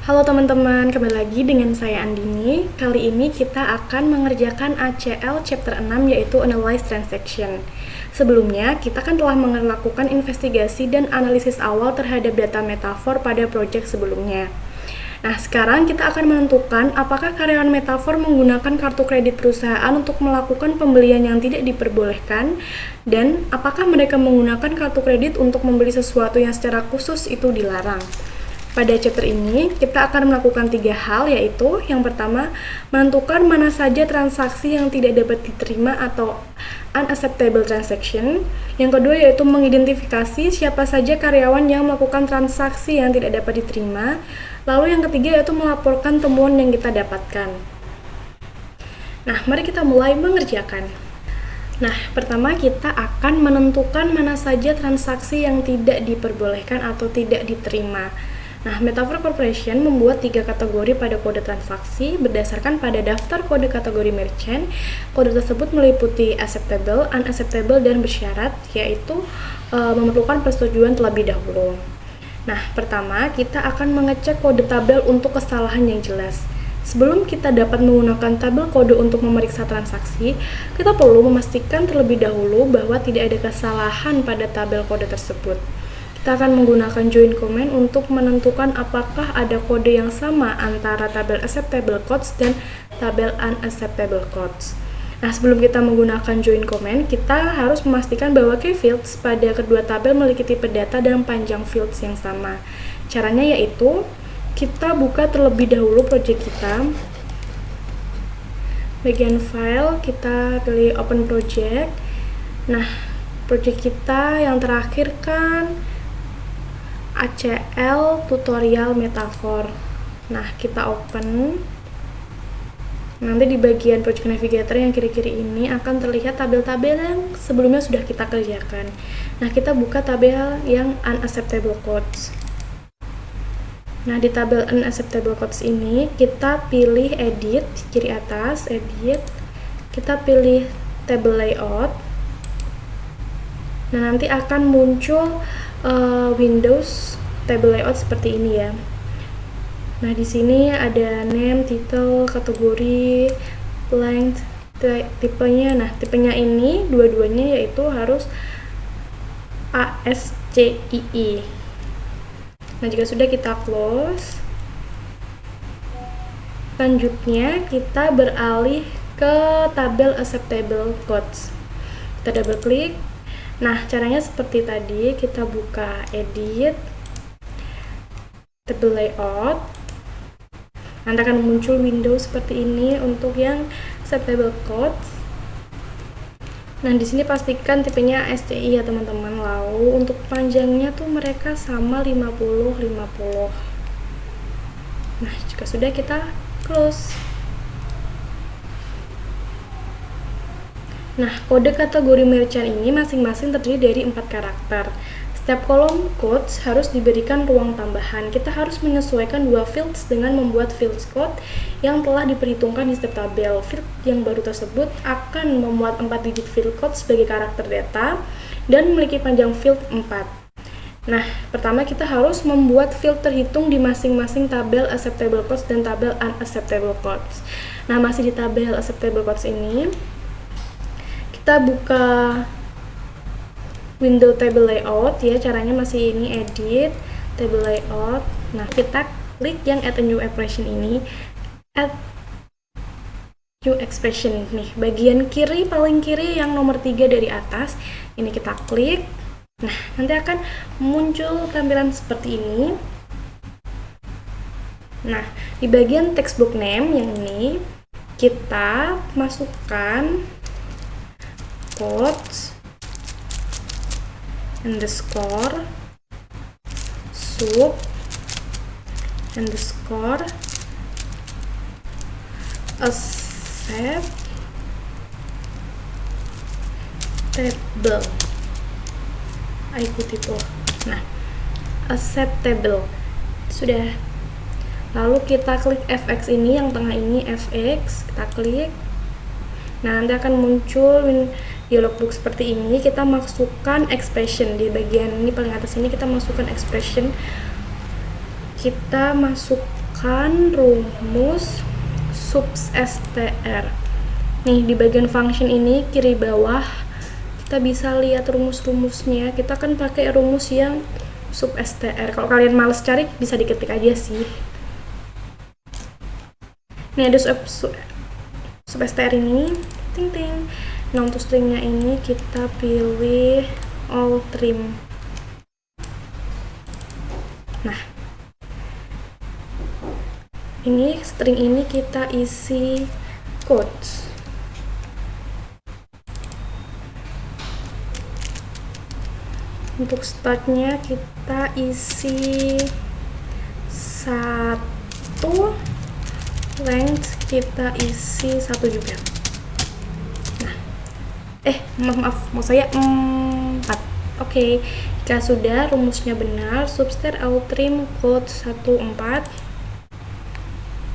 Halo teman-teman, kembali lagi dengan saya Andini. Kali ini kita akan mengerjakan ACL chapter 6 yaitu Analyze Transaction. Sebelumnya, kita kan telah melakukan investigasi dan analisis awal terhadap data metafor pada proyek sebelumnya. Nah, sekarang kita akan menentukan apakah karyawan metafor menggunakan kartu kredit perusahaan untuk melakukan pembelian yang tidak diperbolehkan dan apakah mereka menggunakan kartu kredit untuk membeli sesuatu yang secara khusus itu dilarang. Pada chapter ini, kita akan melakukan 3 hal, yaitu yang pertama, menentukan mana saja transaksi yang tidak dapat diterima atau unacceptable transaction. Yang kedua, yaitu mengidentifikasi siapa saja karyawan yang melakukan transaksi yang tidak dapat diterima. Lalu yang ketiga, yaitu melaporkan temuan yang kita dapatkan. Nah, mari kita mulai mengerjakan. Nah, pertama kita akan menentukan mana saja transaksi yang tidak diperbolehkan atau tidak diterima. Nah, Metafor Corporation membuat 3 kategori pada kode transaksi berdasarkan pada daftar kode kategori merchant. Kode tersebut meliputi acceptable, unacceptable, dan bersyarat, yaitu memerlukan persetujuan terlebih dahulu. Nah, pertama kita akan mengecek kode tabel untuk kesalahan yang jelas. Sebelum kita dapat menggunakan tabel kode untuk memeriksa transaksi, kita perlu memastikan terlebih dahulu bahwa tidak ada kesalahan pada tabel kode tersebut. Kita akan menggunakan join comment untuk menentukan apakah ada kode yang sama antara tabel acceptable codes dan tabel unacceptable codes. Nah, sebelum kita menggunakan join comment, kita harus memastikan bahwa key fields pada kedua tabel memiliki tipe data dan panjang fields yang sama. Caranya yaitu, kita buka terlebih dahulu project kita. Bagian file, kita pilih open project. Nah, project kita yang terakhir kan ACL tutorial metafor. Nah, kita open. Nanti di bagian project navigator yang kiri-kiri ini akan terlihat tabel-tabel yang sebelumnya sudah kita kerjakan. Nah, kita buka tabel yang unacceptable codes. Nah, di tabel unacceptable codes ini kita pilih edit kiri atas, edit. Kita pilih table layout. Nah, nanti akan muncul Windows table layout seperti ini ya. Nah, di sini ada name, title, kategori, length, tipenya. Nah, tipenya ini dua-duanya yaitu harus ASCII. Nah, jika sudah kita close. Selanjutnya kita beralih ke tabel acceptable codes. Kita double klik. Nah, caranya seperti tadi, kita buka edit, table layout. Nanti akan muncul window seperti ini untuk yang acceptable codes. Nah, di sini pastikan tipenya SCI ya teman-teman. Lalu untuk panjangnya tuh mereka sama 50-50. Nah, jika sudah kita close. Nah, kode kategori merchant ini masing-masing terdiri dari 4 karakter. Setiap kolom codes harus diberikan ruang tambahan. Kita harus menyesuaikan 2 fields dengan membuat fields code yang telah diperhitungkan di setiap tabel. Field yang baru tersebut akan memuat 4 digit field code sebagai karakter data dan memiliki panjang field 4. Nah, pertama kita harus membuat field terhitung di masing-masing tabel acceptable codes dan tabel unacceptable codes. Nah, masih di tabel acceptable codes ini, kita buka window table layout ya, caranya masih ini edit table layout. Nah, kita klik yang add a new expression ini, add new expression nih, bagian kiri paling kiri yang nomor 3 dari atas ini kita klik. Nah, nanti akan muncul tampilan seperti ini. Nah, di bagian textbook name yang ini kita masukkan codes underscore sub underscore acceptable. Nah, acceptable sudah. Lalu kita klik FX ini, yang tengah ini FX, kita klik. Nah, nanti akan muncul dialog box seperti ini. Kita masukkan expression di bagian ini paling atas ini, kita masukkan expression kita masukkan rumus subs str. Nih di bagian function ini kiri bawah kita bisa lihat rumus-rumusnya. Kita kan pakai rumus yang sub str. Kalau kalian males cari bisa diketik aja sih. Nih ada sub str ini, ting ting. Nah untuk stringnya ini kita pilih all trim. Nah ini string ini kita isi quotes. Untuk startnya kita isi 1, length kita isi 1 juga. Nah maaf mau saya 4. Oke, jika sudah rumusnya benar, substr all trim quote 1 4.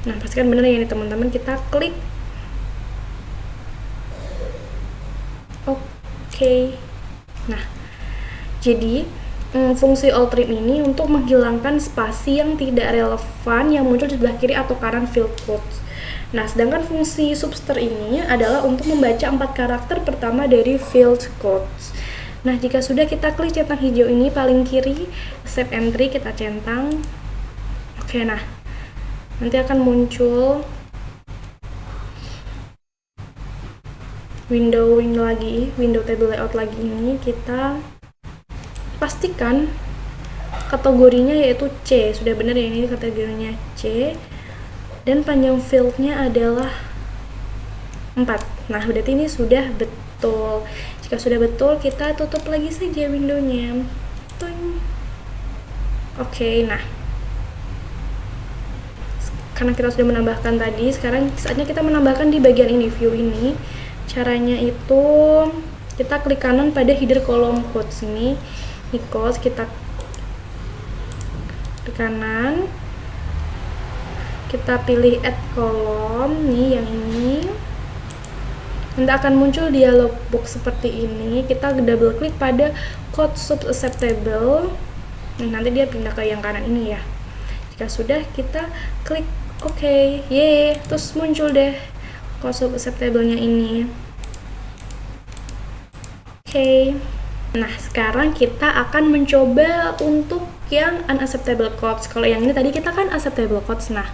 Nah pastikan benar ya nih teman-teman, kita klik oke. Nah jadi fungsi all trim ini untuk menghilangkan spasi yang tidak relevan yang muncul di sebelah kiri atau kanan field quotes. Nah sedangkan fungsi substr ini adalah untuk membaca 4 karakter pertama dari field quotes. Nah jika sudah, kita klik centang hijau ini paling kiri, save entry, kita centang. Oke, nah nanti akan muncul window table layout lagi. Ini kita pastikan kategorinya yaitu C. Sudah benar ya, ini kategorinya C dan panjang fieldnya adalah 4. Nah berarti ini sudah betul. Jika sudah betul, kita tutup lagi saja windownya. Oke, nah karena kita sudah menambahkan tadi, sekarang saatnya kita menambahkan di bagian ini, view ini. Caranya itu kita klik kanan pada header kolom quotes ini quotes, kita klik kanan, kita pilih add kolom nih, yang ini nanti akan muncul dialog box seperti ini. Kita double klik pada quote sub acceptable. Nanti dia pindah ke yang kanan ini ya. Jika sudah, kita klik oke, terus muncul deh quote sub acceptable-nya ini. Oke. Nah, sekarang kita akan mencoba untuk yang unacceptable quotes. Kalau yang ini tadi kita kan acceptable quotes. Nah,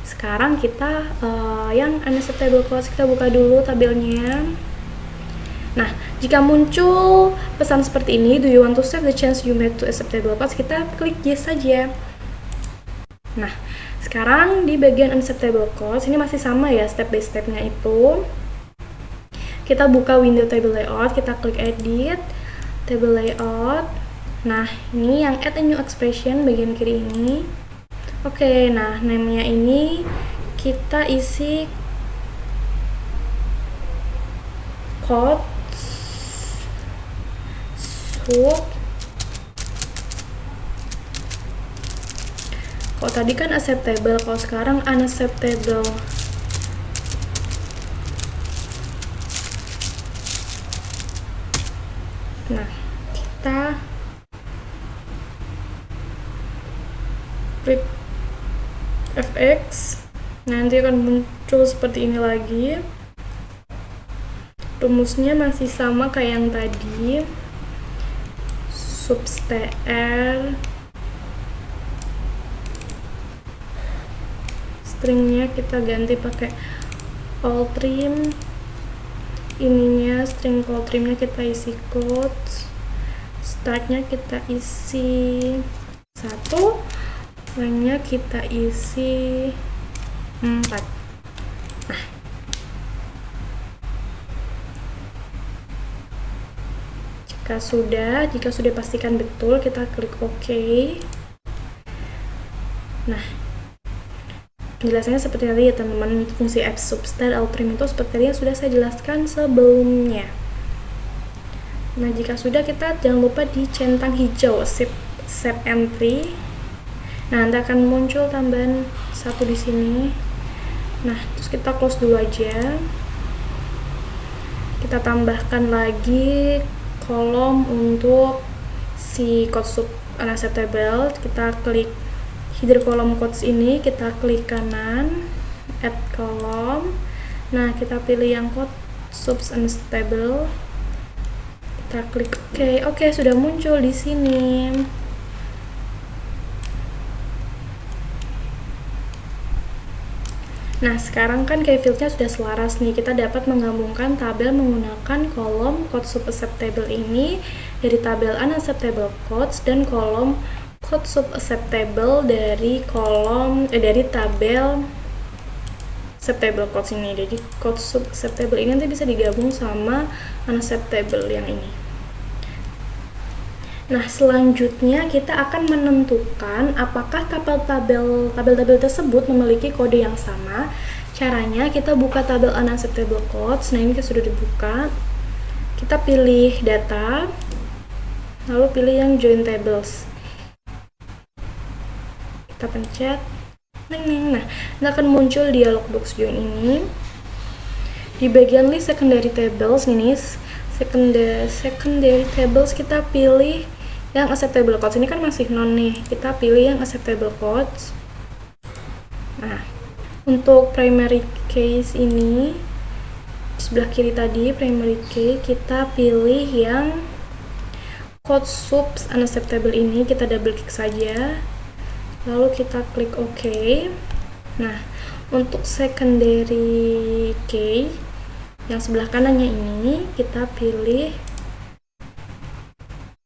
sekarang kita yang unacceptable quotes, kita buka dulu tabelnya. Nah, jika muncul pesan seperti ini, do you want to save the change you made to acceptable quotes, kita klik yes saja. Nah, sekarang di bagian unacceptable quotes ini masih sama ya step by stepnya itu. Kita buka window table layout, kita klik edit table layout. Nah ini yang add a new expression bagian kiri ini. Oke, nah name-nya ini kita isi quotes sub. Kalau tadi kan acceptable, kalau sekarang unacceptable. Nah, kita print fx, nanti akan muncul seperti ini lagi. Rumusnya masih sama kayak yang tadi, substr stringnya kita ganti pakai all trim. Ininya string all trimnya kita isi quotes, startnya kita isi 1, lengthnya kita isi 4. Nah, jika sudah pastikan betul, kita klik OK. Nah, penjelasannya seperti tadi ya teman-teman. Fungsi app substr all trim itu seperti yang sudah saya jelaskan sebelumnya. Nah jika sudah, kita jangan lupa dicentang hijau save entry. Nah nanti akan muncul tambahan 1 di sini. Nah terus kita close dulu aja. Kita tambahkan lagi kolom untuk si quote sub unacceptable. Kita klik header column quotes ini kita klik kanan, add column. Nah, kita pilih yang quote subs unstable. Kita klik oke, sudah muncul di sini. Nah, sekarang kan key fields-nya sudah selaras nih. Kita dapat menggabungkan tabel menggunakan kolom quote sub acceptable ini dari tabel unacceptable quotes dan kolom quote sub acceptable dari tabel acceptable quotes ini. Jadi quote sub acceptable ini nanti bisa digabung sama unacceptable yang ini. Nah, selanjutnya kita akan menentukan apakah tabel-tabel tersebut memiliki kode yang sama. Caranya kita buka tabel unacceptable quotes. Nah, ini sudah dibuka. Kita pilih data, lalu pilih yang join tables. Kita pencet. Nah, ini akan muncul dialog box join ini. Di bagian list secondary tables ini, secondary tables kita pilih yang acceptable quotes. Ini kan masih non nih, kita pilih yang acceptable quotes. Nah, untuk primary case ini di sebelah kiri tadi, primary key, kita pilih yang quote subs unacceptable ini. Kita double klik saja, lalu kita klik OK. Nah, untuk secondary key yang sebelah kanannya ini, kita pilih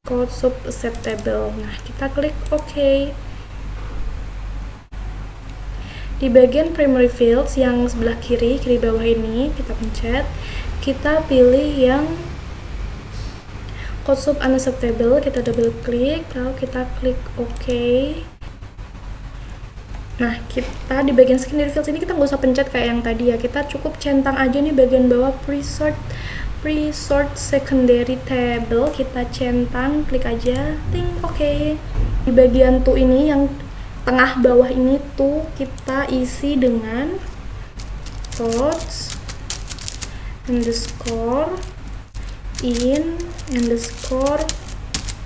quote sub acceptable. Nah, kita klik OK. Di bagian primary fields yang sebelah kiri bawah ini, kita pencet. Kita pilih yang quote sub unacceptable, kita double klik, lalu kita klik OK. Nah, kita di bagian secondary fields ini kita nggak usah pencet kayak yang tadi ya. Kita cukup centang aja nih bagian bawah pre-sort secondary table, kita centang, klik aja, ting, oke. Di bagian to ini yang tengah bawah ini tuh kita isi dengan quotes underscore in underscore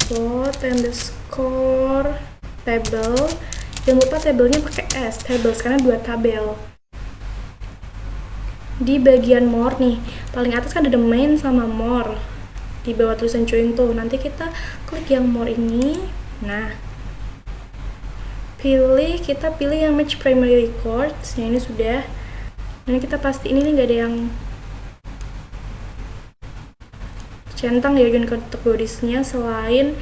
quote underscore table. Jangan lupa tabelnya pakai S, tables, karena 2 tabel. Di bagian more nih, paling atas kan ada main sama more. Di bawah tulisan join tuh, nanti kita klik yang more ini. Nah, kita pilih yang match primary records. Yang ini sudah. Ini kita pastiin ini nggak ada yang centang ya join kategorinya selain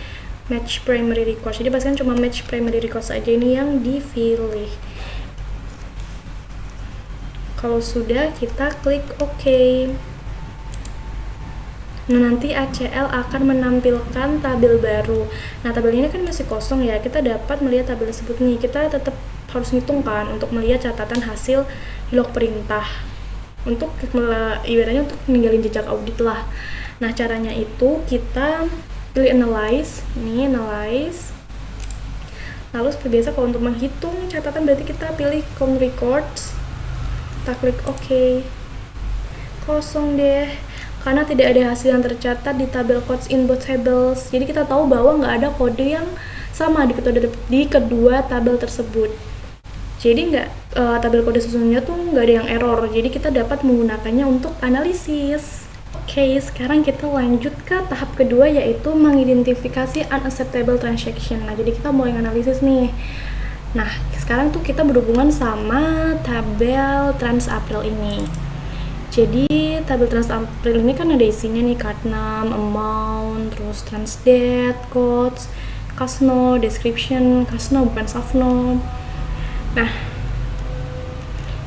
match primary records. Jadi pastikan cuma match primary records aja ini yang dipilih. Kalau sudah, kita klik OK. Nah, nanti ACL akan menampilkan tabel baru. Nah, tabel ini kan masih kosong ya. Kita dapat melihat tabel tersebut nih. Kita tetap harus ngitung kan untuk melihat catatan hasil di log perintah. Untuk ibaratnya untuk ninggalin jejak audit lah. Nah, caranya itu kita pilih analyze. Ini analyze. Lalu seperti biasa kalau untuk menghitung catatan berarti kita pilih count records. Kita klik OK. Kosong deh, karena tidak ada hasil yang tercatat di tabel quotes in both tables. Jadi kita tahu bahwa nggak ada kode yang sama di kedua tabel tersebut. Jadi tabel kode sesungguhnya tuh nggak ada yang error. Jadi kita dapat menggunakannya untuk analisis. Oke, sekarang kita lanjut ke tahap kedua, yaitu mengidentifikasi unacceptable transaction. Nah, jadi kita mulai analisis nih. Nah, sekarang tuh kita berhubungan sama tabel Trans April ini. Jadi tabel Trans April ini kan ada isinya nih, card name, amount, terus trans date, codes, cash no, description, cash no bukan soft no. Nah,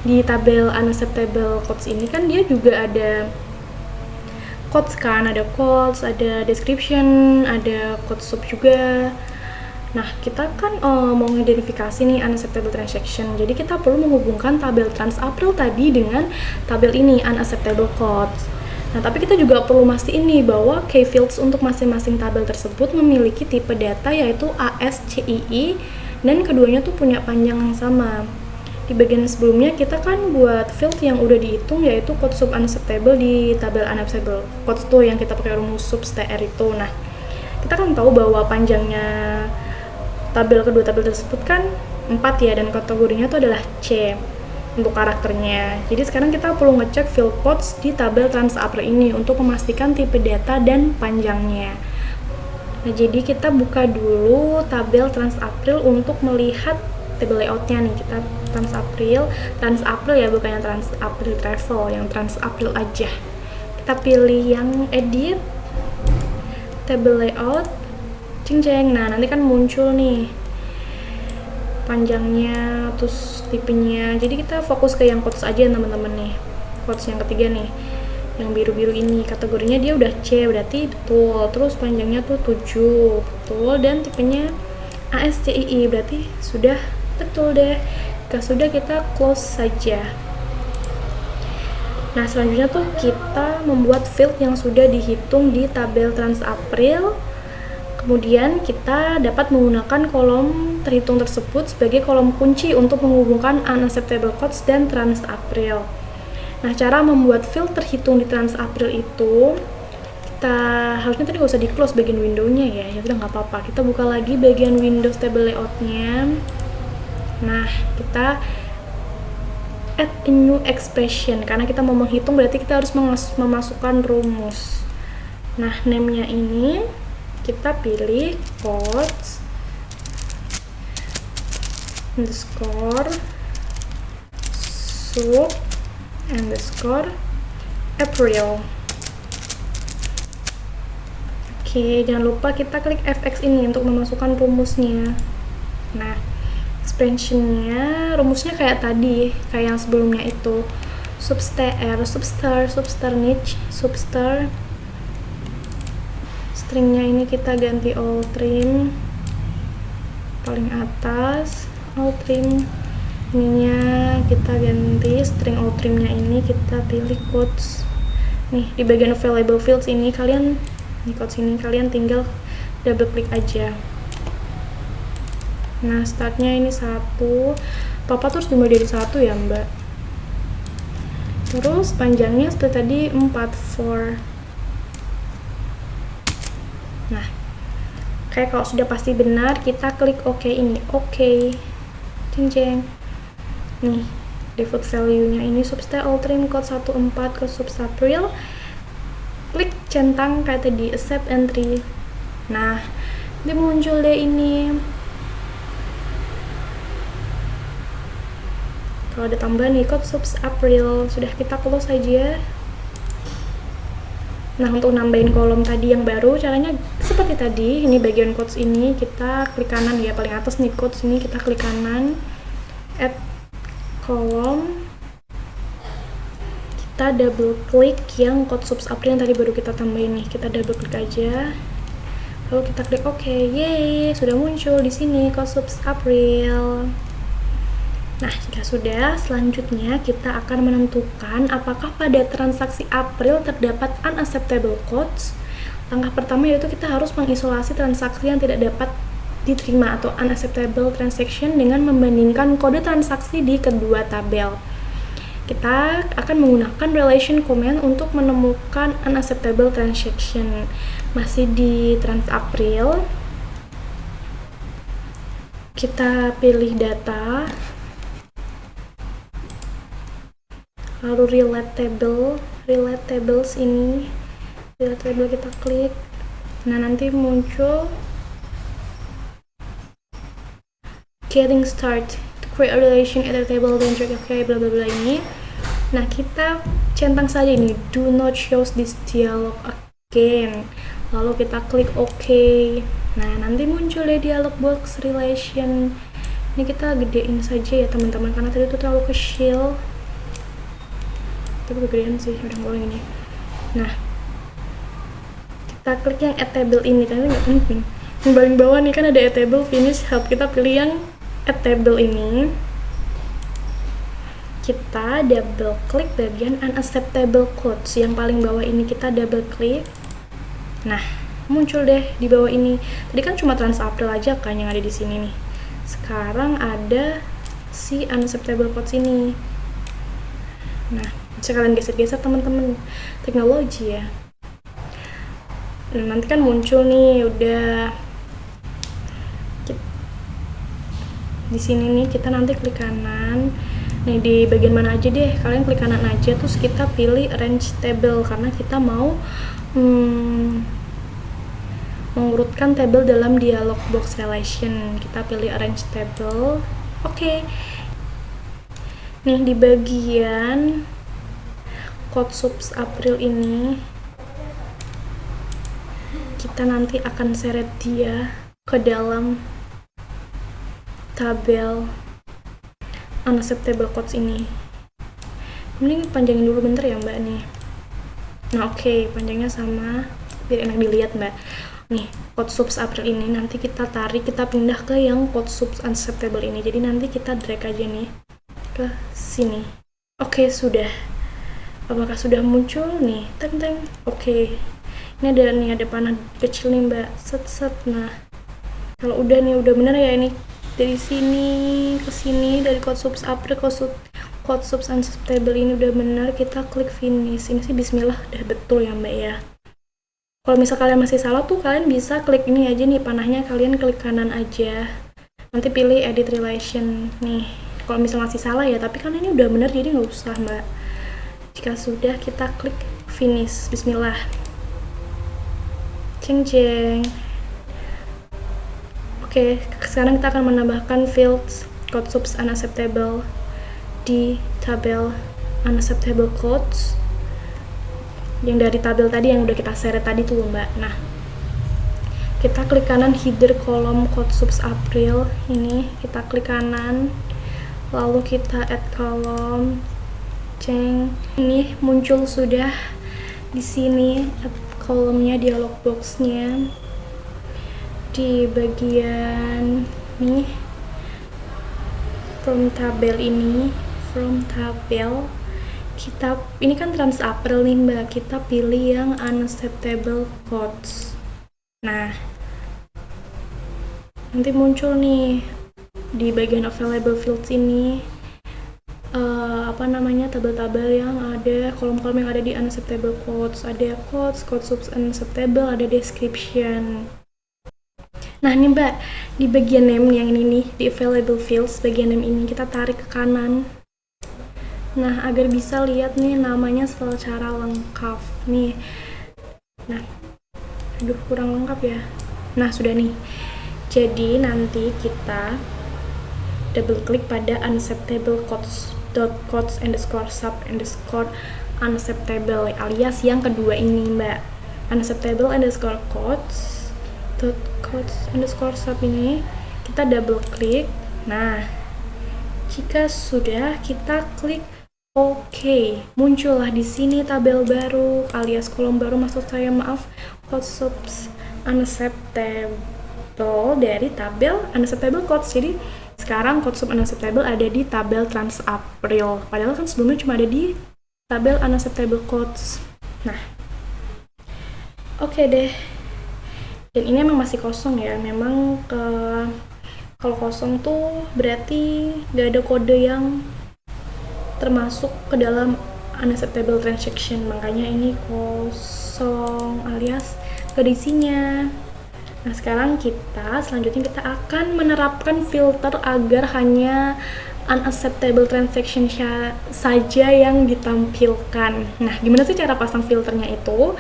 di tabel unacceptable codes ini kan dia juga ada codes kan, ada codes, ada description, ada code sub juga. Nah, kita kan mau mengidentifikasi nih unacceptable transaction. Jadi kita perlu menghubungkan tabel Trans April tadi dengan tabel ini unacceptable codes. Nah, tapi kita juga perlu mastiin nih bahwa key fields untuk masing-masing tabel tersebut memiliki tipe data yaitu ASCII dan keduanya tuh punya panjang yang sama. Di bagian sebelumnya kita kan buat field yang udah dihitung yaitu code sub unacceptable di tabel unacceptable codes tuh yang kita pakai rumus subs TR itu. Nah, kita kan tahu bahwa panjangnya kedua tabel tersebut kan 4 ya, dan kategorinya itu adalah C untuk karakternya. Jadi sekarang kita perlu ngecek field codes di tabel TransApril ini untuk memastikan tipe data dan panjangnya. Nah, jadi kita buka dulu tabel TransApril untuk melihat table layoutnya nih. Kita TransApril ya, bukan yang TransApril Travel, yang TransApril aja. Kita pilih yang edit, table layout, ceng. Nah, nanti kan muncul nih panjangnya, terus tipenya. Jadi kita fokus ke yang quotes aja teman-teman nih. Quotes yang ketiga nih, yang biru-biru ini, kategorinya dia udah C, berarti betul. Terus panjangnya tuh 7, betul. Dan tipenya ASCII, berarti sudah betul deh. Jika sudah, kita close saja. Nah, selanjutnya tuh kita membuat field yang sudah dihitung di tabel TransApril. Kemudian kita dapat menggunakan kolom terhitung tersebut sebagai kolom kunci untuk menghubungkan unacceptable codes dan TransApril. Nah, cara membuat field terhitung di TransApril itu, kita harusnya tadi nggak usah di close bagian windownya ya, ya udah nggak apa-apa. Kita buka lagi bagian Windows table layoutnya. Nah, kita add a new expression, karena kita mau menghitung berarti kita harus memasukkan rumus. Nah, name-nya ini kita pilih quotes underscore sub underscore April. Oke, jangan lupa kita klik FX ini untuk memasukkan rumusnya. Nah, expansionnya, rumusnya kayak tadi, kayak yang sebelumnya itu. Substar niche, substar. Stringnya ini kita ganti all trim paling atas, all trim ininya kita ganti string all trimnya ini kita pilih quotes. Nih di bagian available fields ini kalian, nih quotes ini kalian tinggal double klik aja. Nah, startnya ini 1, papa terus dimulai dari 1 ya mbak. Terus panjangnya seperti tadi 4. Nah, kayak kalau sudah pasti benar, kita klik OK ini, OK, ceng. Nih, default value-nya ini substar all trim code 14 ke subsapril. Klik centang kayak tadi, accept entry. Nah, dia muncul deh ini. Kalau ada tambahan nih, code subsapril, sudah kita close saja. Nah, untuk nambahin kolom tadi yang baru, caranya seperti tadi. Ini bagian quotes ini, kita klik kanan ya, paling atas nih quotes ini, kita klik kanan, add kolom, kita double klik yang quote subsapril yang tadi baru kita tambahin nih, kita double klik aja, lalu kita klik OK. Yeay, sudah muncul di sini quote subsapril. Nah, jika sudah, selanjutnya kita akan menentukan apakah pada transaksi April terdapat unacceptable codes. Langkah pertama yaitu kita harus mengisolasi transaksi yang tidak dapat diterima atau unacceptable transaction dengan membandingkan kode transaksi di kedua tabel. Kita akan menggunakan relation command untuk menemukan unacceptable transaction. Masih di TransApril, kita pilih data, lalu relatables ini, relatable kita klik. Nah, nanti muncul getting start to create a relation at a table then check OK bla bla bla ini. Nah, kita centang saja ini do not show this dialog again, lalu kita klik OK. Nah, nanti muncul deh dialog box relation. Ini kita gedein saja ya teman-teman, karena tadi itu terlalu kecil. Tapi kegedean sih, udah boleh ini. Nah, kita klik yang add table ini, tapi nggak penting. Yang paling bawah nih kan ada add table finish help, kita pilih yang add table ini. Kita double klik bagian unacceptable codes yang paling bawah ini, kita double klik. Nah, muncul deh di bawah ini. Tadi kan cuma TransApril aja kan yang ada di sini nih. Sekarang ada si unacceptable codes ini. Nah, bisa kalian geser-geser teman-teman, teknologi ya. Nah, nanti kan muncul nih udah di sini nih kita nanti klik kanan. Nih di bagian mana aja deh, kalian klik kanan aja, terus kita pilih arrange table karena kita mau mengurutkan table dalam dialog box relation. Kita pilih arrange table. Oke. Nih di bagian code subs April ini kita nanti akan seret dia ke dalam tabel unacceptable codes ini. Mending panjangin dulu bentar ya mbak nih. Nah oke, panjangnya sama biar enak dilihat mbak. Nih code subs April ini nanti kita tarik, kita pindah ke yang code subs unacceptable ini. Jadi nanti kita drag aja nih ke sini. Oke, sudah. Apakah sudah muncul nih? Teng teng. Oke. Ini ada panah kecil nih mbak. Set. Nah kalau udah nih, udah bener ya ini dari sini ke sini, dari code subs April ke code subs unacceptable ini udah bener, kita klik finish. Ini sih bismillah udah betul ya mbak ya. Kalau misal kalian masih salah tuh kalian bisa klik ini aja nih panahnya, kalian klik kanan aja, nanti pilih edit relation nih. Kalau misal masih salah ya, tapi kan ini udah bener jadi nggak usah mbak. Jika sudah, kita klik finish. Bismillah. Jeng. Oke, sekarang kita akan menambahkan fields code subs unacceptable di tabel unacceptable codes yang dari tabel tadi yang udah kita seret tadi tuh mbak. Nah kita klik kanan header kolom code subs April ini, kita klik kanan lalu kita add kolom. Ini muncul sudah di sini kolomnya, dialog boxnya di bagian nih from tabel ini. From tabel kita ini kan trans April nih mbak, kita pilih yang unacceptable codes. Nah nanti muncul nih di bagian available fields ini tabel-tabel yang ada, kolom-kolom yang ada di unacceptable codes. Ada codes, code subs unacceptable, ada description. Nah nih mbak, di bagian name yang ini nih, di available fields bagian name ini kita tarik ke kanan. Nah agar bisa lihat nih namanya secara lengkap nih. Nah aduh kurang lengkap ya. Nah sudah nih, jadi nanti kita double klik pada unacceptable codes underscore sub underscore unacceptable, alias yang kedua ini mbak, unacceptable underscore codes underscore sub ini kita double klik. Nah jika sudah, kita klik OK, muncullah di sini tabel baru alias kolom baru, maksud saya maaf, code subs unacceptable dari tabel unacceptable codes. Jadi sekarang code sub unacceptable ada di tabel trans April, padahal kan sebelumnya cuma ada di tabel unacceptable codes. Nah oke deh, dan ini emang masih kosong ya. Memang kalau kosong tuh berarti gak ada kode yang termasuk ke dalam unacceptable transaction, makanya ini kosong alias gak ada isinya. Nah sekarang selanjutnya kita akan menerapkan filter agar hanya unacceptable transaction saja yang ditampilkan. Nah gimana sih cara pasang filternya itu?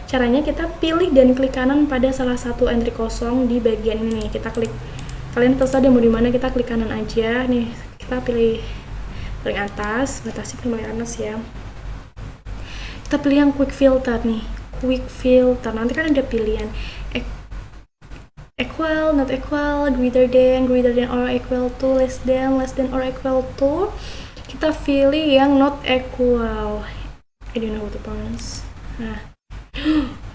Caranya kita pilih dan klik kanan pada salah satu entry kosong di bagian ini. Kita klik, kalian terserah deh mau di mana, kita klik kanan aja. Nih kita pilih paling atas, batasi paling atas ya. Kita pilih yang quick filter nih, quick filter. Nanti kan ada pilihan equal, not equal, greater than or equal to, less than or equal to. Kita pilih yang not equal. I don't know how to pronounce.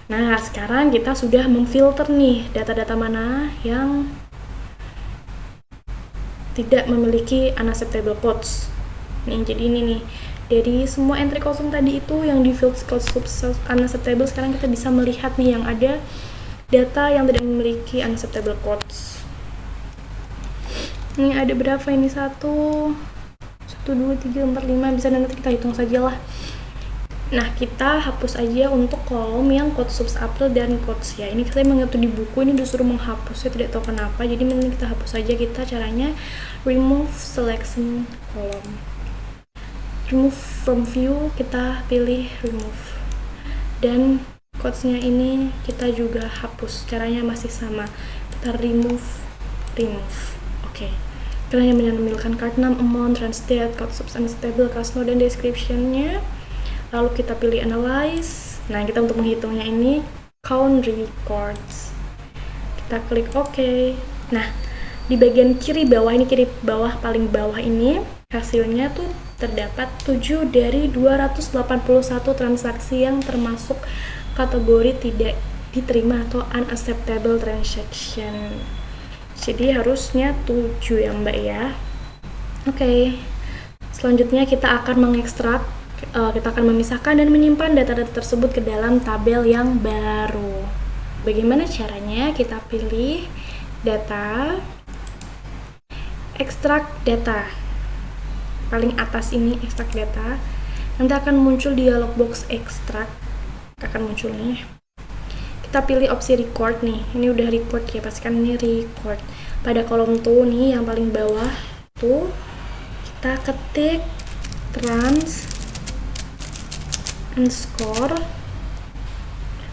Nah sekarang kita sudah memfilter nih data-data mana yang tidak memiliki unacceptable codes. Nih jadi ini nih, dari semua entry kosong tadi itu yang di field code subs unacceptable, sekarang kita bisa melihat nih yang ada data yang tidak memiliki unacceptable codes. Ini ada berapa ini? 1, 2, 3, 4, 5, bisa nanti kita hitung saja lah. Nah, kita hapus aja untuk kolom yang quote subs April dan quotes ya. Ini saya mengerti di buku ini disuruh menghapus, saya tidak tahu kenapa. Jadi mending kita hapus aja. Kita caranya remove selection column. Remove from view, kita pilih remove. Dan quotesnya ini kita juga hapus. Caranya masih sama. Kita remove. Oke. Kita hanya menampilkan card name, amount, transdate, quote subs unstable, class node, dan description-nya. Lalu kita pilih analyze. Nah, kita untuk menghitungnya ini count records. Kita klik OK. Nah, di bagian kiri bawah ini, kiri bawah paling bawah ini, hasilnya tuh terdapat 7 dari 281 transaksi yang termasuk kategori tidak diterima atau unacceptable transaction. Jadi harusnya 7 ya Mbak ya. Oke. Selanjutnya kita akan mengekstrak, kita akan memisahkan dan menyimpan data-data tersebut ke dalam tabel yang baru. Bagaimana caranya? Kita pilih data, ekstrak data. Paling atas ini ekstrak data. Nanti akan muncul dialog box ekstrak. Akan muncul nih. Kita pilih opsi record nih. Ini udah record ya, pastikan ini record. Pada kolom tuh nih yang paling bawah tuh kita ketik trans underscore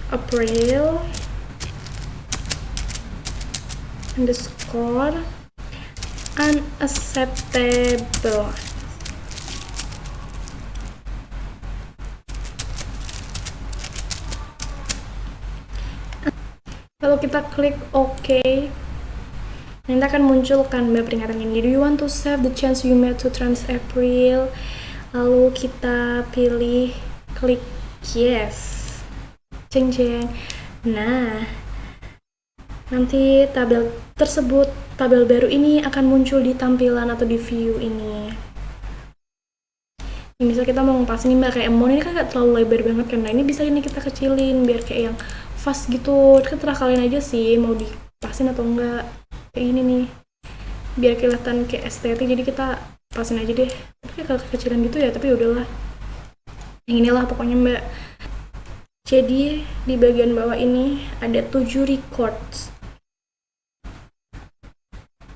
April underscore unacceptable. Lalu kita klik OK. Nanti akan munculkan peringatan ini. Do you want to save the chance you made to trans April? Lalu kita pilih klik yes. Ceng. Nah, nanti tabel tersebut, tabel baru ini akan muncul di tampilan atau di view ini. Misal kita mau ngepasin Mbak kayak amount ini kan gak terlalu lebar banget kan. Nah, ini bisa ini kita kecilin biar kayak yang fast gitu. Terserah kalian aja sih mau dipasin atau enggak. Kayak ini nih. Biar kelihatan kayak estetik, jadi kita pasin aja deh. Tapi kalau kekecilan gitu ya, tapi udahlah. Yang inilah pokoknya Mbak. Jadi di bagian bawah ini ada 7 records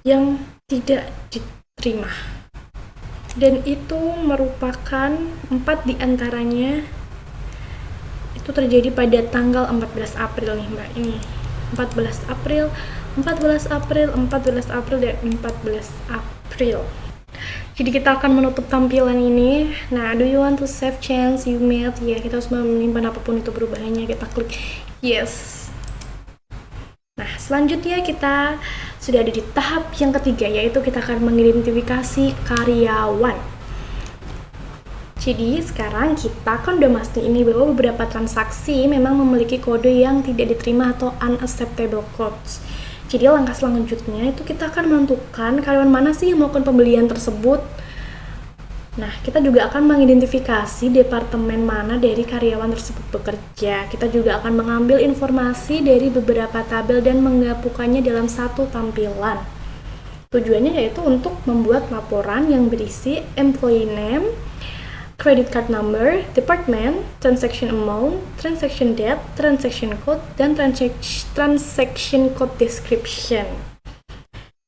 yang tidak diterima. Dan itu merupakan 4 diantaranya itu terjadi pada tanggal 14 April nih Mbak. Ini 14 April, 14 April, 14 April, dan 14 April. Jadi kita akan menutup tampilan ini. Nah, do you want to save chance you made? Ya, kita harus menyimpan apapun itu perubahannya. Kita klik yes. Nah, selanjutnya kita sudah ada di tahap yang ketiga, yaitu kita akan mengidentifikasi karyawan. Jadi sekarang kita kan udah mastiin ini bahwa beberapa transaksi memang memiliki kode yang tidak diterima atau unacceptable codes. Jadi langkah selanjutnya itu kita akan menentukan karyawan mana sih yang melakukan pembelian tersebut. Nah, kita juga akan mengidentifikasi departemen mana dari karyawan tersebut bekerja. Kita juga akan mengambil informasi dari beberapa tabel dan menggabungkannya dalam satu tampilan. Tujuannya yaitu untuk membuat laporan yang berisi employee name, credit card number, department, transaction amount, transaction date, transaction code, dan transaction code description.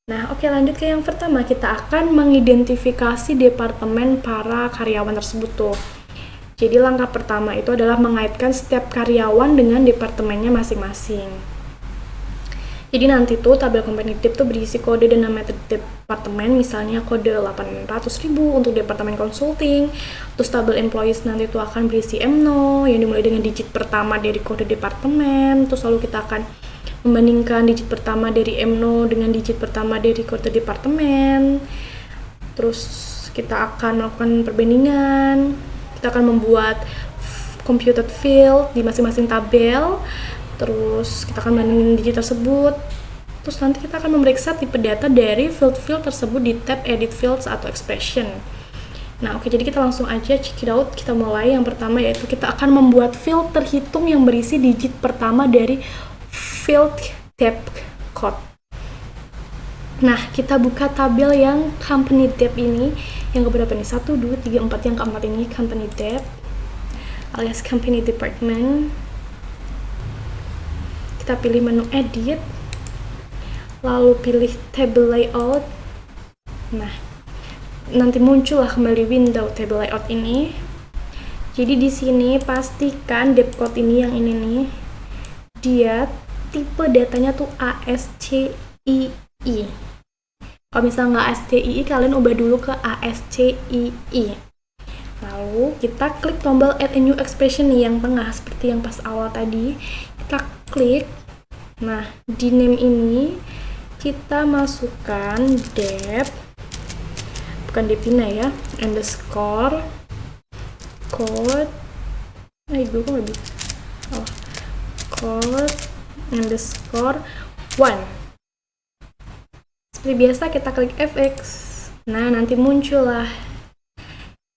Nah, oke, lanjut ke yang pertama. Kita akan mengidentifikasi departemen para karyawan tersebut tuh. Jadi langkah pertama itu adalah mengaitkan setiap karyawan dengan departemennya masing-masing. Jadi nanti tuh tabel kompetitif tuh berisi kode dan nama departemen, misalnya kode 800.000 untuk departemen consulting. Terus tabel employees nanti tuh akan berisi MNO yang dimulai dengan digit pertama dari kode departemen. Terus lalu kita akan membandingkan digit pertama dari MNO dengan digit pertama dari kode departemen. Terus kita akan melakukan perbandingan. Kita akan membuat computed field di masing-masing tabel. Terus kita akan bandingin digit tersebut. Terus nanti kita akan memeriksa tipe data dari field-field tersebut di tab edit fields atau expression. Nah, oke, jadi kita langsung aja check it out. Kita mulai. Yang pertama yaitu kita akan membuat field terhitung yang berisi digit pertama dari field tab code. Nah, kita buka tabel yang company tab ini. Yang keberapa nih? 1, 2, 3, 4. Yang keempat ini company tab. alias company department. Kita pilih menu edit, lalu pilih table layout. Nah, nanti muncullah kembali window table layout ini. Jadi di sini pastikan depth ini yang ini nih, dia tipe datanya tuh ASCII. Kalau misalnya nggak ASCII, kalian ubah dulu ke ASCII. Lalu kita klik tombol add a new expression nih yang tengah seperti yang pas awal tadi. Kita klik. Nah, di name ini kita masukkan depth, bukan depina ya, underscore code. Gue kok nggak bisa. Code underscore 1. Seperti biasa kita klik FX. Nah, nanti muncullah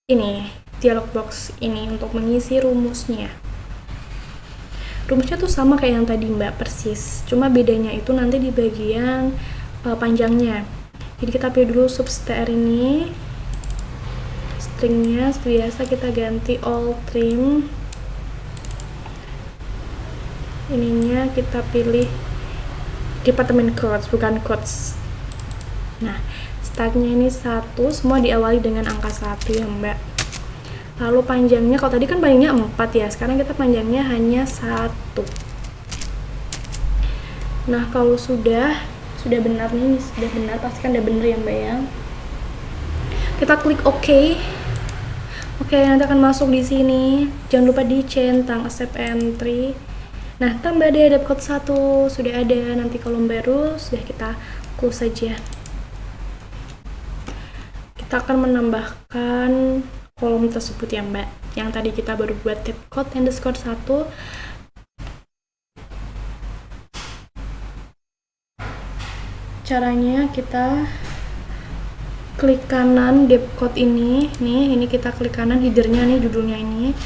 ini dialog box ini untuk mengisi rumusnya. Rumusnya tuh sama kayak yang tadi Mbak, persis. Cuma bedanya itu nanti di bagian panjangnya. Jadi kita pilih dulu substr ini. Stringnya biasa kita ganti all trim. Ininya kita pilih department codes, bukan codes. Nah, startnya ini 1, semua diawali dengan angka 1 ya Mbak. Lalu panjangnya, kalau tadi kan panjangnya 4 ya, sekarang kita panjangnya hanya 1. Nah, kalau sudah benar nih, sudah benar, pastikan udah benar ya Mbak ya. Kita klik OK. Oke, nanti akan masuk di sini. Jangan lupa dicentang accept entry. Nah, tambah deh depth code 1 sudah ada. Nanti kolom baru sudah kita close saja. Kita akan menambahkan kolom tersebut ya Mbak, yang tadi kita baru buat depth code underscore 1. Caranya kita klik kanan depth code ini nih, ini kita klik kanan headernya nih, judulnya ini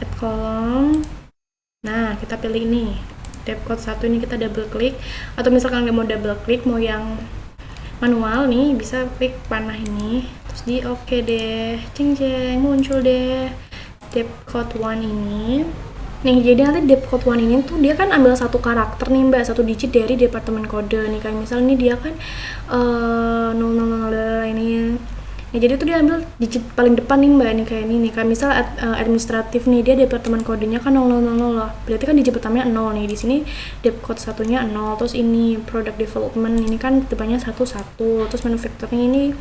add column. Nah, kita pilih ini depth code 1 ini, kita double klik, atau misalkan nggak mau double klik, mau yang manual nih, bisa klik panah ini terus di oke deh, ceng muncul deh depth code 1 ini nih. Jadi nanti depth code 1 ini tuh dia kan ambil satu karakter nih Mbak, satu digit dari departemen kode nih, kayak misal ini dia kan 000 ini. Nah, jadi itu dia ambil digit paling depan nih Mbak, nih kayak ini nih, kayak misal administratif nih, dia departemen kodenya kan 000, berarti kan digit pertamanya 0 nih. Di sini depth code satunya 0, terus ini product development ini kan depannya 11, terus manufacturing ini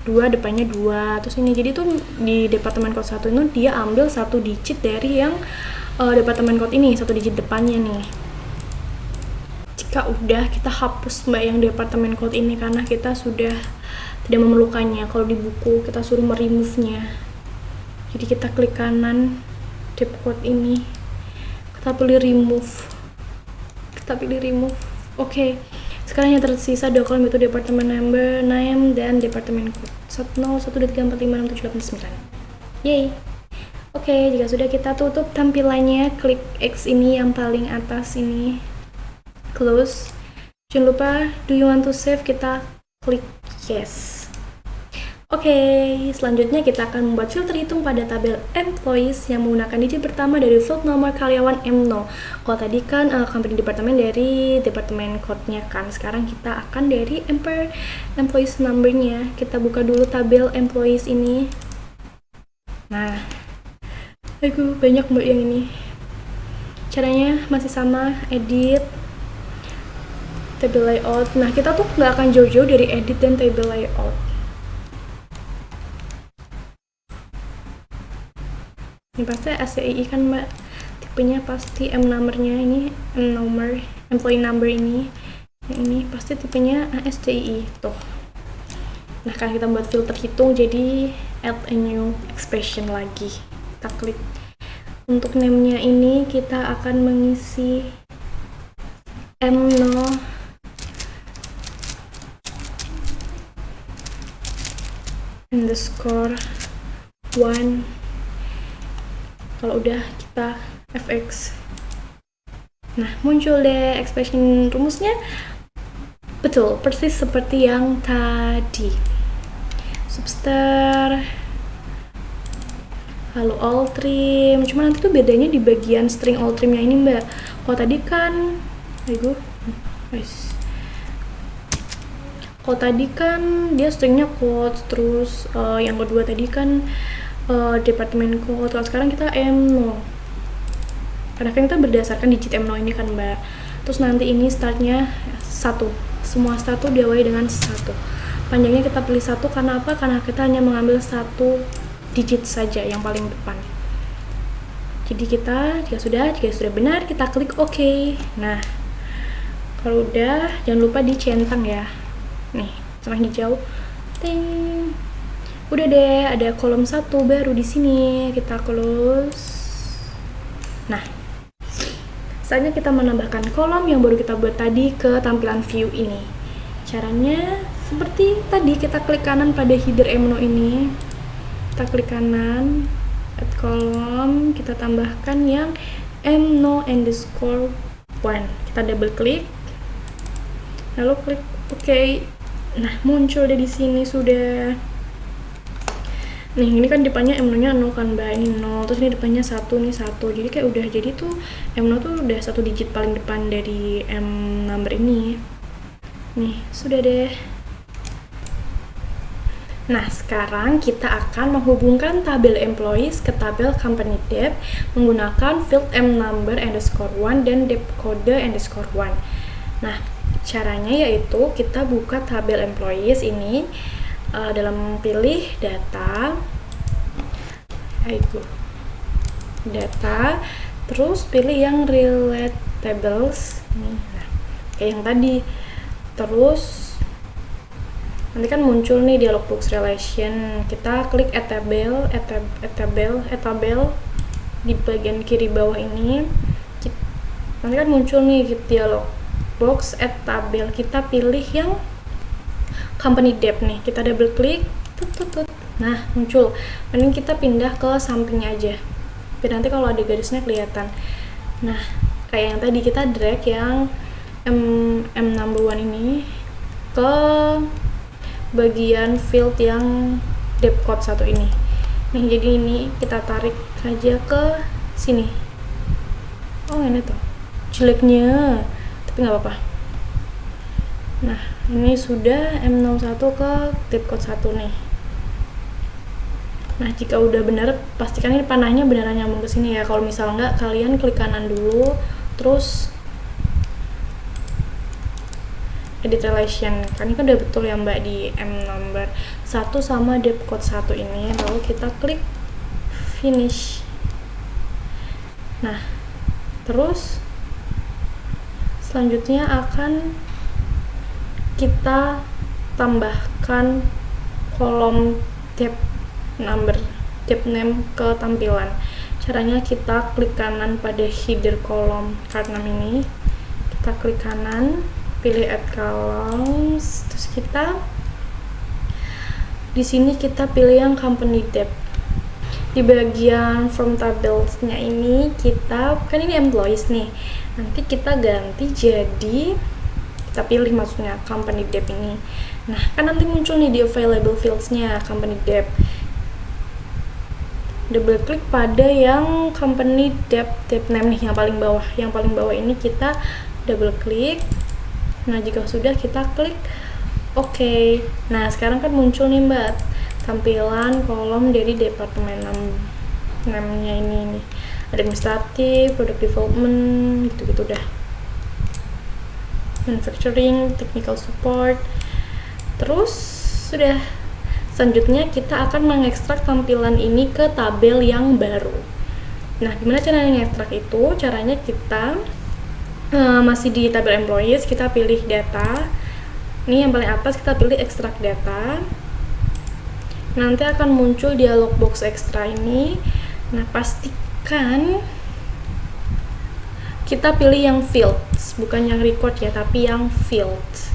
2, depannya 2, terus ini. Jadi tuh di departemen code 1 itu dia ambil satu digit dari yang departemen code ini, satu digit depannya nih. Jika udah, kita hapus Mbak yang departemen code ini karena kita sudah tidak memerlukannya. Kalau di buku kita suruh meremove-nya. Jadi kita klik kanan depth code ini, kita pilih remove. Oke. Sekarang yang tersisa 2 kolom itu department number, name, dan department code 101234567889. Yay. Oke, jika sudah, kita tutup tampilannya, klik X ini yang paling atas ini, close. Jangan lupa do you want to save, kita klik yes. Oke, selanjutnya kita akan membuat filter hitung pada tabel employees yang menggunakan digit pertama dari field nomor karyawan M0. Kalau tadi kan company department dari departemen code-nya kan, sekarang kita akan dari employees number-nya. Kita buka dulu tabel employees ini. Nah, banyak Mbak yang ini. Caranya masih sama, edit, table layout. Nah, kita tuh nggak akan jauh-jauh dari edit dan table layout. Ini pasti ACII kan Mbak, tipenya pasti M number-nya ini, M number, employee number ini, yang ini pasti tipenya ASCII tuh. Nah, kan kita buat filter hitung, jadi add a new expression lagi. Kita klik. Untuk name-nya ini kita akan mengisi M0 underscore 1. Kalau udah, kita FX. Nah, muncul deh expression rumusnya. Betul, persis seperti yang tadi. Substr lalu all trim. Cuma nanti tuh bedanya di bagian string all trimnya ini mbak. Kalau tadi kan kalau tadi kan dia stringnya quotes, terus yang kedua tadi kan departemen code. Kalau sekarang kita M0 karena kan kita berdasarkan digit M0 ini kan mbak. Terus nanti ini startnya 1, semua start tuh diawali dengan 1. Panjangnya kita pilih 1 karena apa? Karena kita hanya mengambil 1 digit saja yang paling depan. Jadi kita jika sudah benar kita klik OK. Nah kalau udah jangan lupa dicentang ya. Nih centang hijau, ting. Udah deh, ada kolom 1 baru di sini. Kita close. Nah saatnya kita menambahkan kolom yang baru kita buat tadi ke tampilan view ini. Caranya seperti tadi, kita klik kanan pada header M0 ini, kita klik kanan, add kolom, kita tambahkan yang M0_1. Kita double klik, lalu klik OK. Nah muncul deh di sini sudah. Nih ini kan depannya M0-nya 0 kan mbak, ini 0, terus ini depannya 1, nih 1, jadi kayak udah jadi tuh M0 tuh udah 1 digit paling depan dari M number ini. Nih sudah deh. Nah sekarang kita akan menghubungkan tabel employees ke tabel company debt menggunakan field M number_1 dan debt code _1. Nah caranya yaitu kita buka tabel employees ini, dalam pilih data, terus pilih yang relate tables nih, nah kayak yang tadi. Terus nanti kan muncul nih dialog box relation, kita klik add table di bagian kiri bawah ini. Nanti kan muncul nih dialog box add table, kita pilih yang company debt nih, kita double klik, nah muncul. Mending kita pindah ke sampingnya aja biar nanti kalau ada garisnya kelihatan. Nah kayak yang tadi kita drag yang M number 1 ini ke bagian field yang debt code 1 ini. Nih jadi ini kita tarik saja ke sini. Oh ini tuh jeleknya, tapi nggak apa-apa. Nah ini sudah M01 ke debt code 1 nih. Nah jika udah benar, pastikan ini panahnya beneran nyambung ke sini ya. Kalau misal enggak, kalian klik kanan dulu, terus edit relation. Kan ini kan udah betul ya mbak di M number 1 sama debt code 1 ini. Lalu kita klik finish. Nah terus selanjutnya akan kita tambahkan kolom debt name ke tampilan. Caranya kita klik kanan pada header kolom card name ini, kita klik kanan, pilih add columns, terus kita di sini kita pilih yang company debt. Di bagian from tablesnya ini kita kan ini employees nih, nanti kita ganti jadi, kita pilih maksudnya company debt ini. Nah kan nanti muncul nih di available fields-nya company debt, double klik pada yang company debt name nih, yang paling bawah ini kita double klik. Nah jika sudah kita klik OK. Nah sekarang kan muncul nih mbak tampilan kolom dari departemen name-nya ini nih, administratif, product development, gitu-gitu dah, manufacturing, technical support. Terus sudah, selanjutnya kita akan mengekstrak tampilan ini ke tabel yang baru. Nah gimana caranya mengekstrak itu? Caranya kita masih di tabel employees, kita pilih data, ini yang paling atas kita pilih extract data. Nanti akan muncul dialog box extra ini. Nah pastikan kita pilih yang fields, bukan yang record ya, tapi yang fields.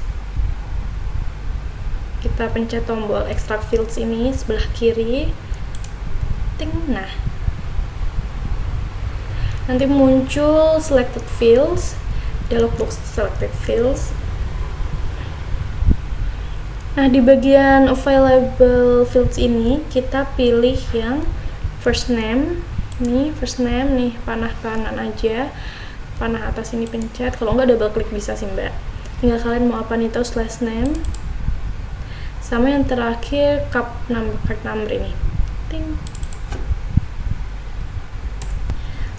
Kita pencet tombol extract fields ini sebelah kiri, ting. Nah nanti muncul selected fields, dialog box selected fields. Nah di bagian available fields ini kita pilih yang first name. Nih first name nih, panah kanan aja, panah atas ini pencet, kalau nggak double klik bisa sih mbak. Tinggal kalian mau apa nih, terus last name sama yang terakhir card number ini. Ting.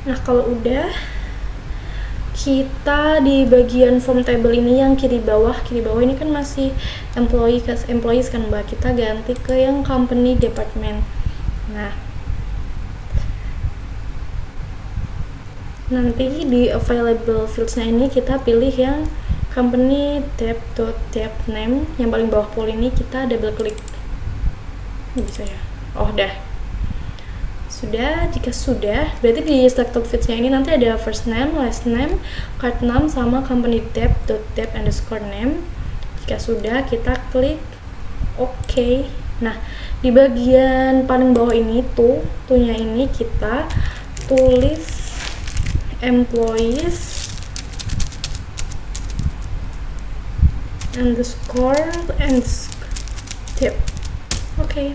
Nah kalau udah, kita di bagian form table ini yang kiri bawah ini kan masih employees kan mbak, kita ganti ke yang company department. Nah nanti di available fields-nya ini kita pilih yang company tab name yang paling bawah pool ini, kita double klik. Ini bisa ya? Oh dah. Sudah, jika sudah, berarti di selected fields-nya ini nanti ada first name, last name, card name, sama company tab underscore name. Jika sudah, kita klik OK. Nah, di bagian paling bawah ini tuhnya ini kita tulis employees underscore tip. Oke.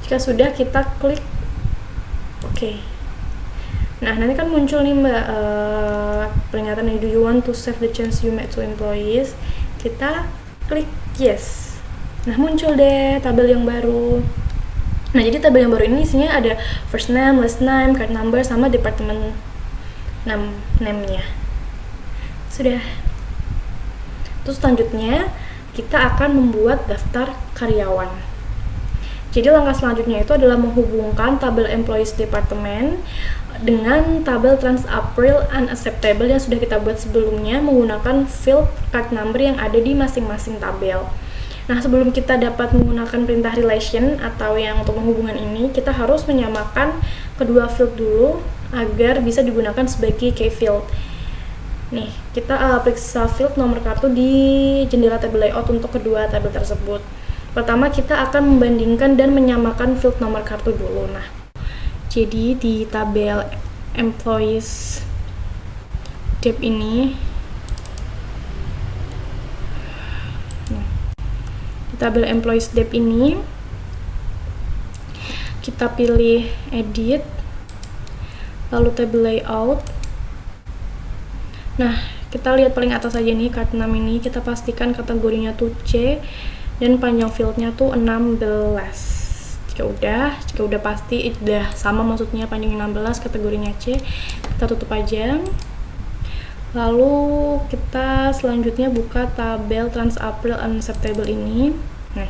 Jika sudah, kita klik OK. Nah nanti kan muncul nih mbak peringatan nih, do you want to save the change you made to employees. Kita klik yes. Nah muncul deh tabel yang baru. Nah jadi tabel yang baru ini isinya ada first name, last name, card number, sama departemen name-nya. Sudah. Terus selanjutnya kita akan membuat daftar karyawan. Jadi langkah selanjutnya itu adalah menghubungkan tabel employees department dengan tabel trans April unacceptable yang sudah kita buat sebelumnya menggunakan field card number yang ada di masing-masing tabel. Nah sebelum kita dapat menggunakan perintah relation atau yang untuk menghubungkan ini, kita harus menyamakan kedua field dulu agar bisa digunakan sebagai key field. Nih, kita periksa field nomor kartu di jendela table layout untuk kedua tabel tersebut. Pertama, kita akan membandingkan dan menyamakan field nomor kartu dulu. Nah, jadi di tabel employees tab ini, di tabel employees tab ini, kita pilih edit, lalu table layout. Nah kita lihat paling atas aja nih, card 6 ini kita pastikan kategorinya tuh C dan panjang fieldnya tuh 16. Jika udah pasti udah sama, maksudnya panjang 16, kategorinya C, kita tutup aja. Lalu kita selanjutnya buka tabel trans April unacceptable ini. Nah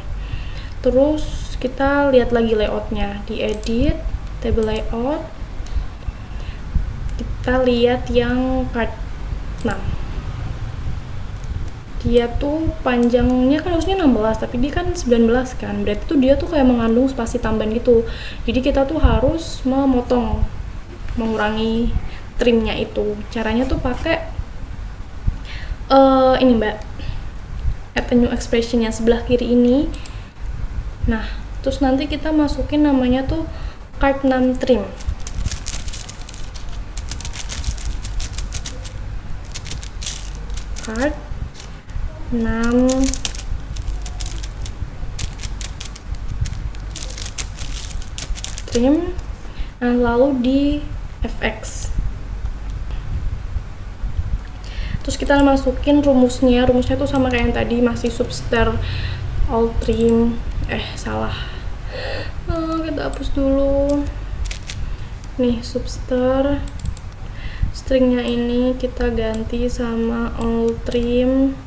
terus kita lihat lagi layoutnya, di edit, table layout, kita lihat yang card 6. Dia tuh panjangnya kan harusnya 16, tapi dia kan 19 kan, berarti tuh dia tuh kayak mengandung spasi tambahan gitu. Jadi kita tuh harus mengurangi trimnya itu. Caranya tuh pakai ini mbak, add a new expression yang sebelah kiri ini. Nah terus nanti kita masukin namanya tuh card 6 trim. Card 6 trim. Nah lalu di fx, terus kita masukin rumusnya tuh sama kayak yang tadi, masih subster all trim. Kita hapus dulu nih, subster stringnya ini kita ganti sama all trim.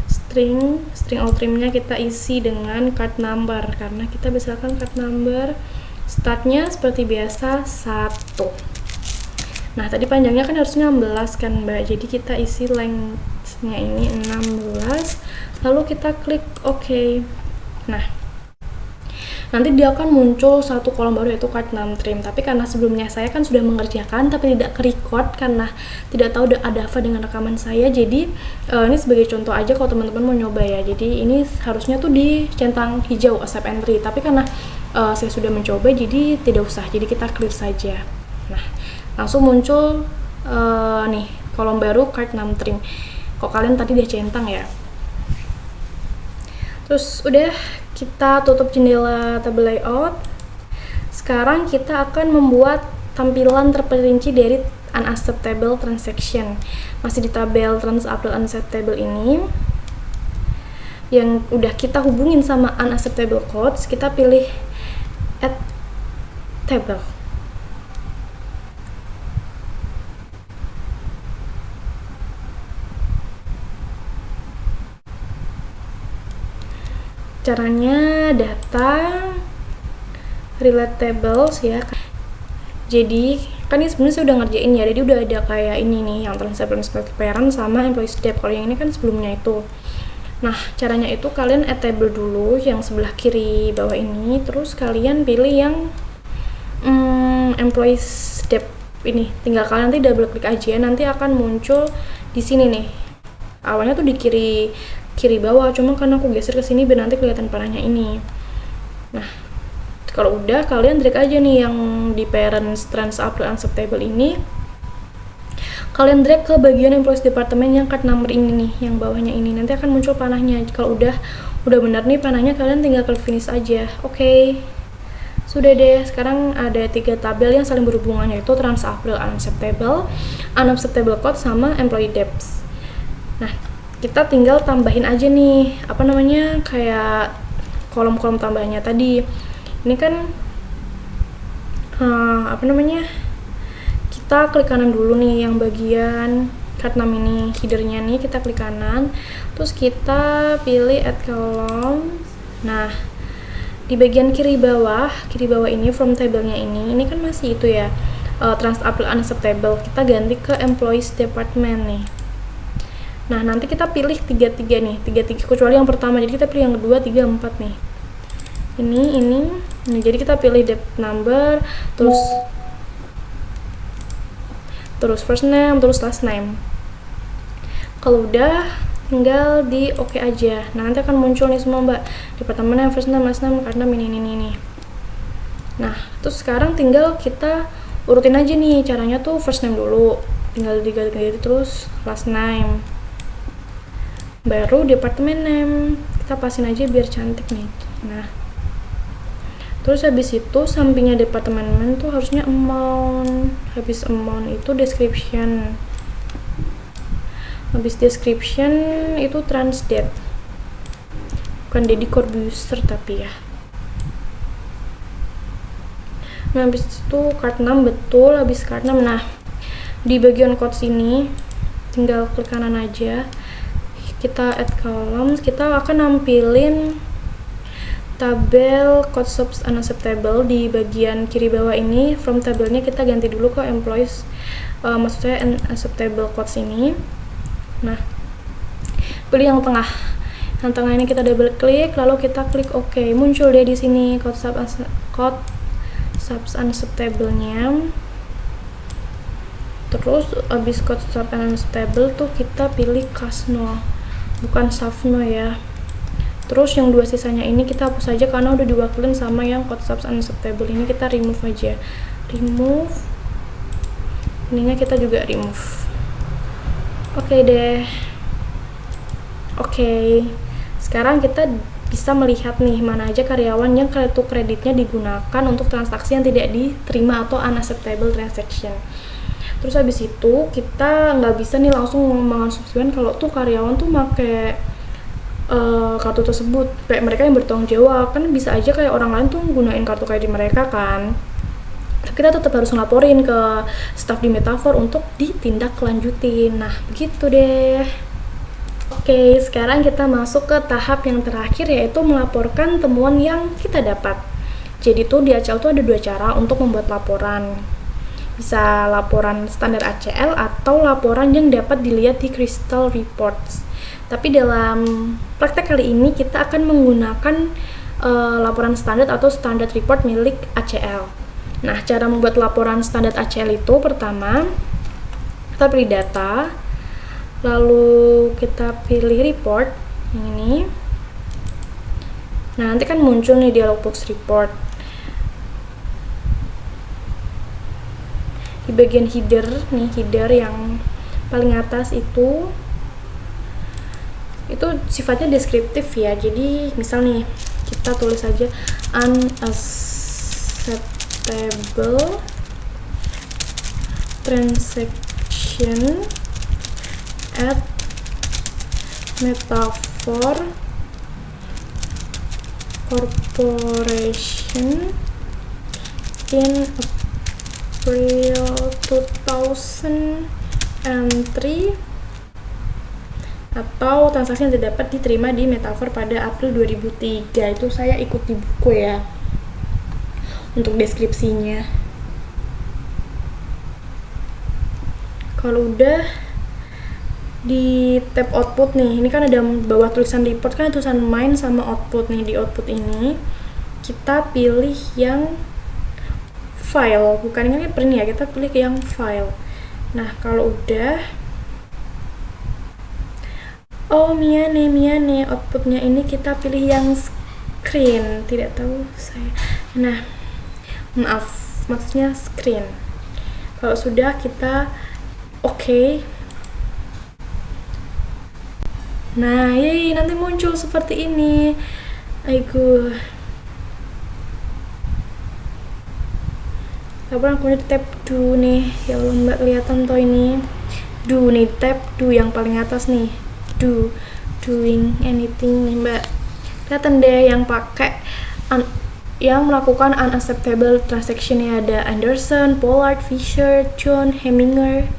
String all trimnya kita isi dengan card number, karena kita berdasarkan card number. Startnya seperti biasa 1. Nah tadi panjangnya kan harusnya 16 kan mbak, jadi kita isi length-nya ini 16, lalu kita klik OK. Nah nanti dia akan muncul satu kolom baru yaitu card 6 trim. Tapi karena sebelumnya saya kan sudah mengerjakan tapi tidak ke-record karena tidak tahu ada apa dengan rekaman saya, jadi ini sebagai contoh aja kalau teman-teman mau nyoba ya. Jadi ini harusnya tuh di centang hijau accept entry, tapi karena saya sudah mencoba jadi tidak usah, jadi kita clear saja. Nah langsung muncul nih kolom baru card 6 trim. Kok kalian tadi udah centang ya. Terus udah, kita tutup jendela table layout. sekarang kita akan membuat tampilan terperinci dari unacceptable transaction. Masih di tabel transactable unacceptable ini yang udah kita hubungin sama unacceptable codes, kita pilih add table. Caranya data relate tables ya. Jadi kan ini sebenarnya saya udah ngerjain ya, jadi udah ada kayak ini nih yang transaction parent sama employee step. Kalau yang ini kan sebelumnya itu. Nah, caranya itu kalian add table dulu yang sebelah kiri bawah ini, terus kalian pilih yang employee step ini. Tinggal kalian nanti double klik aja, nanti akan muncul di sini nih. Awalnya tuh di kiri bawah, cuma karena aku geser ke sini biar nanti kelihatan panahnya ini. Nah, kalau udah kalian drag aja nih yang di parents transactable unacceptable ini, kalian drag ke bagian employees department yang card number ini nih, yang bawahnya ini, nanti akan muncul panahnya. Kalau udah benar nih panahnya, kalian tinggal klik finish aja. Oke. Sudah deh, sekarang ada 3 tabel yang saling berhubungan, yaitu transactable unacceptable, unacceptable code, sama employee debts. Nah, kita tinggal tambahin aja nih kayak kolom-kolom tambahannya tadi. Ini kan kita klik kanan dulu nih yang bagian card name ini, headernya nih kita klik kanan, terus kita pilih add column. Nah, di bagian kiri bawah ini from tabelnya ini kan masih itu ya, transactable unacceptable, kita ganti ke employees department nih. Nah, nanti kita pilih 3 nih, 3 kecuali yang pertama, jadi kita pilih yang kedua, 3, 4 nih. Ini, jadi kita pilih debt number, terus first name, terus last name. Kalau udah, tinggal di oke aja. Nah, nanti akan muncul nih semua mbak, departemennya, first name, last name, karena ini. Nah, terus sekarang tinggal kita urutin aja nih, caranya tuh first name dulu, tinggal diganti terus last name, baru departemen name, kita pasin aja biar cantik nih. Nah, terus habis itu sampingnya departemen name tuh harusnya amount, habis amount itu description, habis description itu transdebt, bukan Deddy Corbuzier tapi ya. Nah, habis itu card name, betul, habis card name. Nah, di bagian codes ini tinggal klik kanan aja, kita add columns, kita akan nampilin tabel code subs unacceptable di bagian kiri bawah ini. From tabelnya kita ganti dulu ke employees, maksud saya unacceptable codes ini. Nah, pilih yang tengah. Yang tengah ini kita double klik, lalu kita klik OK. Muncul deh di sini code subs unacceptable-nya. Terus abis code subs unacceptable tuh kita pilih Casno, bukan Safno ya. Terus yang 2 sisanya ini kita hapus aja karena udah diwakilin sama yang code subs unacceptable ini, kita remove aja. Remove. Ininya kita juga remove. Oke deh. Oke. Sekarang kita bisa melihat nih mana aja karyawan yang kartu kreditnya digunakan untuk transaksi yang tidak diterima atau unacceptable transaction. Terus habis itu kita nggak bisa nih langsung mengasumsikan kalau tuh karyawan tuh pakai kartu tersebut, kayak mereka yang bertanggung jawab. Kan bisa aja kayak orang lain tuh gunain kartu kredit mereka kan. Tapi kita tetap harus ngelaporin ke staff di Metafor untuk ditindaklanjutin. Nah, begitu deh. Oke, sekarang kita masuk ke tahap yang terakhir, yaitu melaporkan temuan yang kita dapat. Jadi tuh di ACL tuh ada 2 cara untuk membuat laporan. Bisa laporan standar ACL atau laporan yang dapat dilihat di Crystal Reports. Tapi dalam praktek kali ini kita akan menggunakan laporan standar atau standard report milik ACL. Nah, cara membuat laporan standar ACL itu pertama kita pilih data, lalu kita pilih report yang ini. Nah, nanti kan muncul nih dialog box report. Di bagian header nih, header yang paling atas itu sifatnya deskriptif ya. Jadi misal nih kita tulis aja unacceptable unacceptable transaction at Metaphor Corporation in April 2003, atau transaksi yang tidak dapat diterima di Metaphor pada April 2003. Itu saya ikut di buku ya untuk deskripsinya. Kalau udah di tab output nih, ini kan ada bawah tulisan report, kan ada tulisan main sama output nih. Di output ini kita pilih yang file, bukan ini print ya, kita pilih yang file. Nah kalau udah, oh miyane, outputnya ini kita pilih yang screen, tidak tahu saya. Nah maaf, maksudnya screen. Kalau sudah kita oke. Nah, yeay, nanti muncul seperti ini. Aigo. Laporan aku di tab do nih. Ya Allah, Mbak, kelihatan toh ini. Do nih, tab do yang paling atas nih. Do, doing anything nih, Mbak. Kelihatan deh yang pakai yang melakukan unacceptable transaction ya, ada Anderson, Pollard, Fisher, John, Heminger,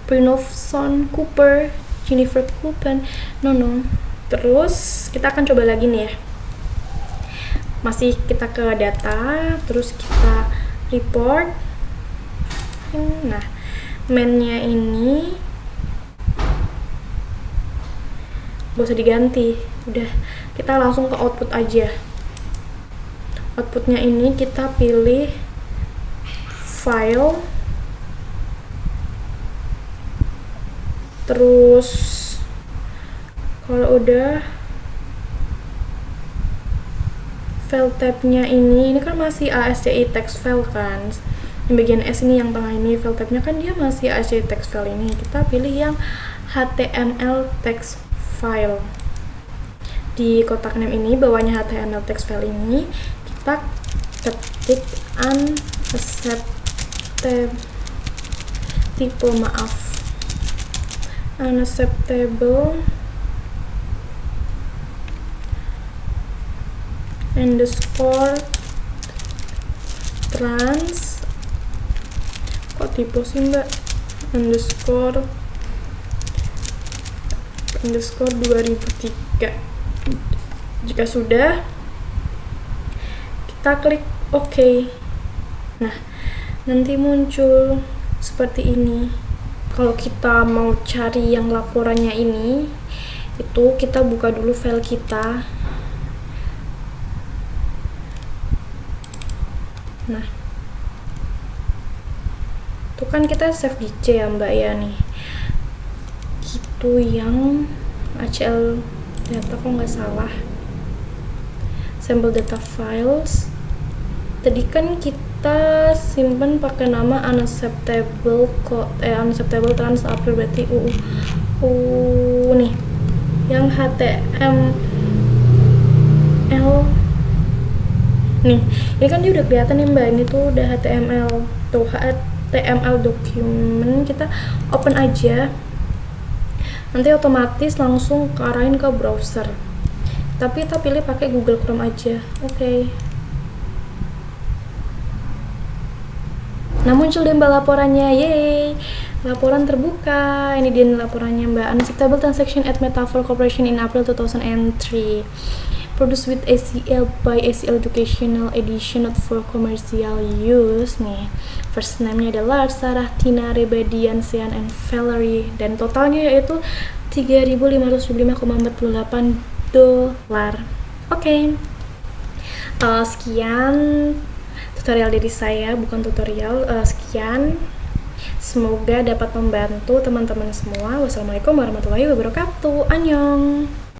Brynolfsson, Cooper, Jennifer Coupon, no. Terus kita akan coba lagi nih ya. Masih kita ke data, terus kita report. Nah, main-nya ini gak usah diganti, udah kita langsung ke output aja. Outputnya ini kita pilih file, terus kalau udah file tabnya ini kan masih ASCII text file kan, yang bagian S ini yang tengah ini file tabnya kan dia masih ASCII text file ini, kita pilih yang HTML text file. Di kotak name ini bawahnya HTML text file ini kita ketik unacceptable, tipe maaf, unacceptable underscore trans, kok tipe sih Mbak, underscore 2003. Jika sudah, kita klik OK. Nah, nanti muncul seperti ini. Kalau kita mau cari yang laporannya ini, itu kita buka dulu file kita. Nah, itu kan kita save di C ya Mbak ya nih. Itu yang ACL data kok nggak salah. Sample data files. Tadi kan kita simpan pakai nama unacceptable trans April, berarti nih yang HTML nih, ini kan dia udah kelihatan nih Mbak, ini tuh udah HTML tuh, HTML dokumen. Kita open aja, nanti otomatis langsung kearahin ke browser, tapi kita pilih pakai Google Chrome aja. Oke. Nah, muncul deh Mbak laporannya, yeay, laporan terbuka. Ini dia laporannya Mbak, unacceptable transaction at Metaphor Corporation in April 2003, produced with ACL by ACL Educational Edition, not for commercial use. Nih, first name-nya adalah Sarah Tina Rebadian Sean and Valerie, dan totalnya yaitu $3.575,48. Oke. Sekian tutorial dari saya, bukan tutorial, sekian. Semoga dapat membantu teman-teman semua. Wassalamualaikum warahmatullahi wabarakatuh. Annyeong.